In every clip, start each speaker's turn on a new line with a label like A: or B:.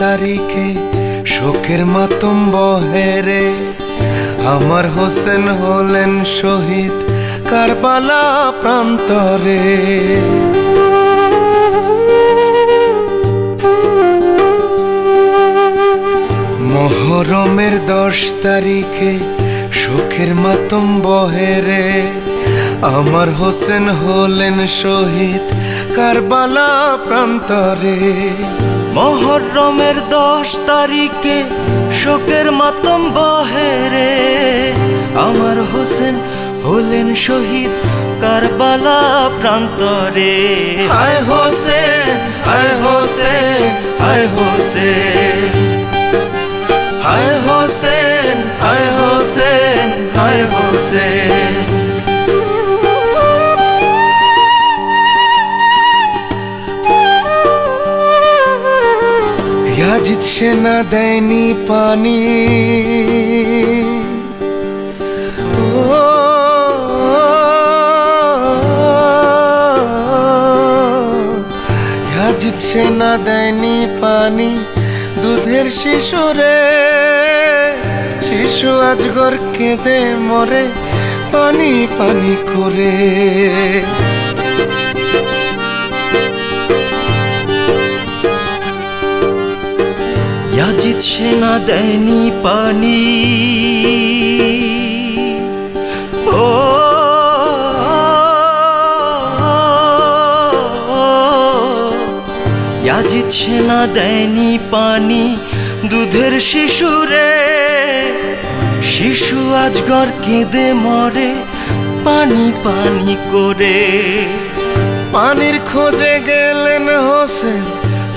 A: তারিখে শোকের মাতম বহেরে, আমার হোসেন হলেন শহীদ কারবালা প্রান্তরে। মুহররমের 10 তারিখে শোকের মাতম বহেরে, আমার হোসেন হলেন শহীদ কারবালা প্রান্তরে।
B: মুহররমের 10 তারিখে শোকের মাতম বহেরে, আমার হোসেন হলেন শহীদ কারবালা প্রান্তরে।
A: হায় হোসেন, হায় হোসেন, হায় হোসেন, হায় হোসেন, হায় হোসেন, হায় হোসেন। ইয়াজিদ সেনা দেয়নি পানি, ইয়াজিদ সেনা দেয়নি পানি দুধের শিশুরে। শিশু আজগর কেঁদে মরে পানি পানি করে।
B: ইয়াজিদ সেনা দেয়নি পানি, ও ইয়াজিদ সেনা দেয়নি পানি দুধের শিশুরে। শিশু আজগর কেঁদে মরে পানি পানি করে।
A: পানির খোঁজে গেলেন হোসেন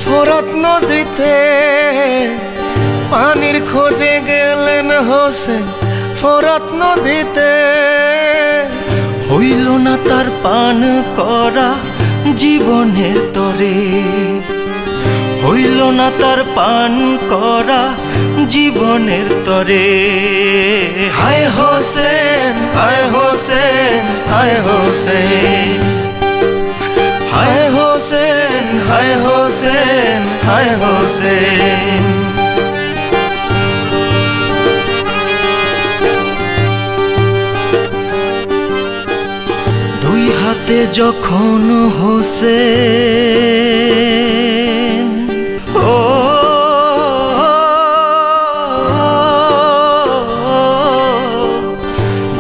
A: ফোরাত নদীতে, পানির খোঁজে গেলেন হোসেন ফোরাত নদীতে।
B: হইল না তার পান করা জীবনের তরে, হইল না তার পান করা জীবনের তরে।
A: হায় হোসেন, হায় হোসেন, হায় হোসেন, হায় হোসেন, হায় হোসেন, হায় হোসেন।
B: দুই হাতে যখন হোসেন, ও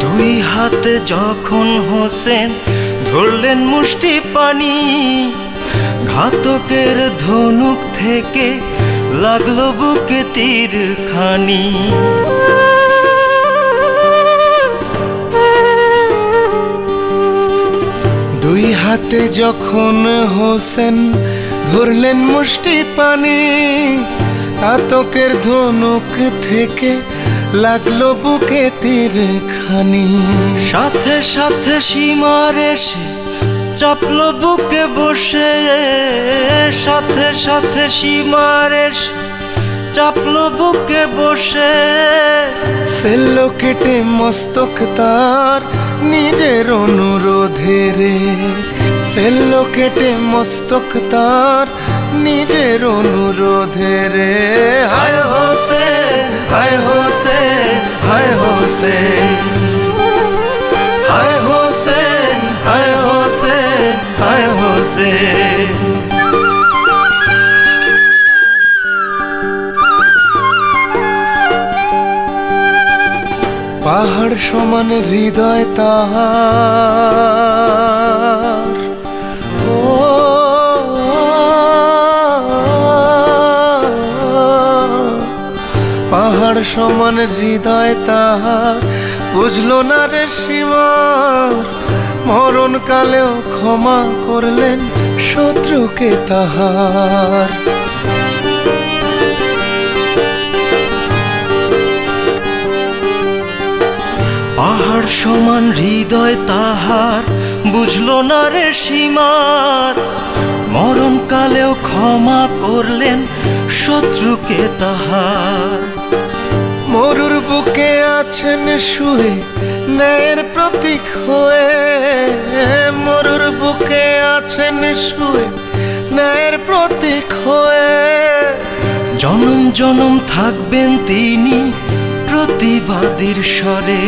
B: দুই হাতে যখন হোসেন ধরলেন মুষ্টি পানি, ঘাতকের ধনুক থেকে লাগলো বুকে তীর খানি।
A: দুই হাতে যখন হোসেন ধরলেন মুষ্টি পানি, ঘাতকের ধনুক থেকে লাগলো বুকে তীর খানি।
B: সাথে সাথে সীমার এসে চাপলো বুকে বসে, সাথে সাথে সীমার এসে চাপলো বুকে বসে।
A: ফেললো কেটে মস্তক তার নিজের অনুরোধে রে, ফেললো কেটে মস্তক তার নিজের অনুরোধে রে। হায় হোসেন, হায় হোসেন, হায় হোসেন, হায় হোসেন, হায় হোসেন, হায় হোসেন। পাহাড় সমান হৃদয় তাহার, ও পাহাড় সমান হৃদয় তাহার, বুঝলো না রে সীমার। মরণকালেও ক্ষমা করলেন শত্রুকে তাহার।
B: পাহাড় সমান হৃদয় তাহার, বুঝলো না রে সীমার। মরণকালেও ক্ষমা করলেন শত্রুকে তাহার।
A: মরুর বুকে আছেন শুয়ে ন্যায়ের প্রতীক হয়ে, মরুর বুকে আছেন শুয়ে ন্যায়ের প্রতীক হয়ে।
B: জনম জনম থাকবেন তিনি প্রতিবাদীর স্বরে,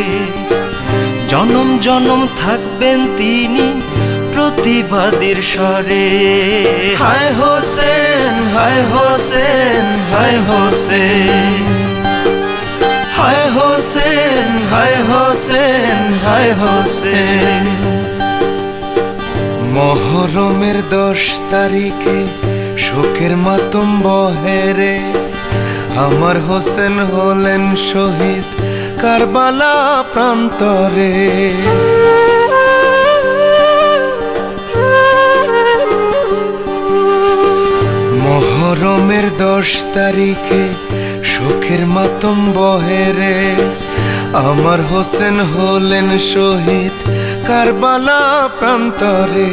B: জনম জনম থাকবেন তিনি প্রতিবাদীর স্বরে।
A: হায় হোসেন, হায় হোসেন, হায় হোসেন, হায় হোসেন, হায় হোসেন, হায় হোসেন। মহরমের 10 তারিখে শোকের মাতম বহেরে, আমার হোসেন হলেন শহীদ কারবালা প্রান্তরে। মহরমের 10 তারিখে শোকের মাতম বহেরে, আমার হোসেন হলেন শহীদ কারবালা প্রান্তরে।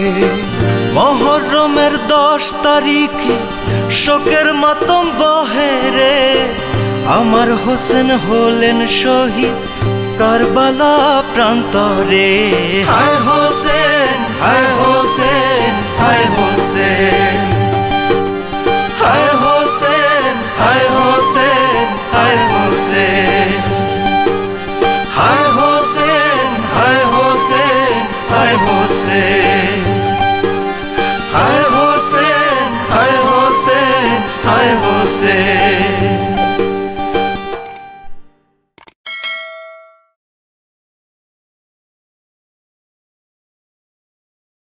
B: মহরমের 10 তারিখে শোকের মাতম বহেরে, আমার হোসেন হলেন শহীদ কারবালা প্রান্তরে।
A: হায় হোসেন, হায় হোসেন, হায় হোসেন, হায় হোসেন, হায় হোসেন, হায় হোসেন, হায় হোসেন, হায় হোসেন, হায় হোসেন, হায় হোসেন, হায় হোসেন, হায় হোসেন।